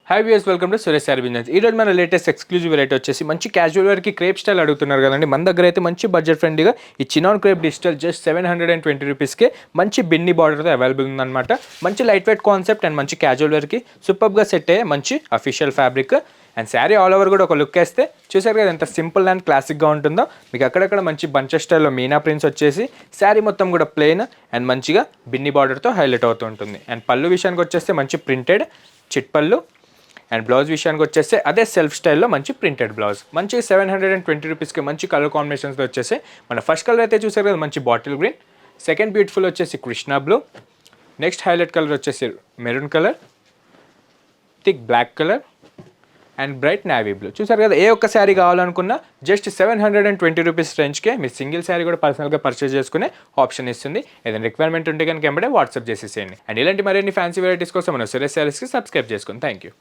Hi viewers, welcome to Suresh sorry business. ఈ రోజు మన లేటెస్ట్ ఎక్స్క్లూజివ్ వెరైటీ వచ్చేసి మంచి క్యాజువల్ వేర్కి క్రేప్ స్టైల్ అడుగుతున్నారు కదండి. మన దగ్గర అయితే మంచి బడ్జెట్ ఫ్రెండ్లీగా ఈ చినాన్ క్రేప్ డిజిటల్ జస్ట్ 720 రూపీస్కే మంచి బిన్ని బార్డర్తో అవైలబుల్ ఉందన్నమాట. మంచి లైట్ వెయిట్ కాన్సెప్ట్ అండ్ మంచి క్యాజువల్ వేర్కి సూపర్గా సెట్ అయ్యే మంచి official fabric and sari all over కూడా ఒక లుక్ వేస్తే చూసారు కదా ఎంత సింపుల్ అండ్ క్లాసిక్గా ఉంటుందో. మీకు అక్కడక్కడ మంచి బంచెస్ స్టైల్లో మీనా ప్రింట్స్ వచ్చేసి శారీ మొత్తం కూడా ప్లెయిన్ అండ్ మంచిగా బిన్ని బార్డర్తో హైలైట్ అవుతూ ఉంటుంది. అండ్ పళ్ళు విషయానికి వచ్చేస్తే మంచి ప్రింటెడ్ చిట్ పళ్ళు అండ్ బ్లౌజ్ విషయానికి వచ్చేస్తే అదే సెల్ఫ్ స్టైల్లో మంచి ప్రింటెడ్ బ్లౌజ్. మంచి 720 రూపీస్కి మంచి కలర్ కాంబినేషన్స్లో వచ్చేసి మన ఫస్ట్ కలర్ అయితే చూసారు కదా మంచి బాటిల్ గ్రీన్, సెకండ్ బ్యూటిఫుల్ వచ్చేసి Krishna blue, next highlight colour వచ్చేసి maroon colour, thick black colour and bright navy blue. చూసారు కదా, ఏ ఒక్క శారీ కావాలనుకున్నా జస్ట్ 720 రూపీస్ రేంజ్కే మీరు సింగిల్ శారీ కూడా పర్సనల్గా పర్చేస్ చేసుకునే ఆప్షన్ ఇస్తుంది. ఏదైనా రిక్వైర్మెంట్ ఉంటే కనుక వెంబడే వాట్సాప్ చేసేసేయండి. అండ్ ఇలాంటి మరిన్ని ఫ్యాన్సీ వెరైటీస్ కోసం మన సురేష్ శారీస్కి సబ్స్క్రైబ్ చేసుకోండి. Thank you.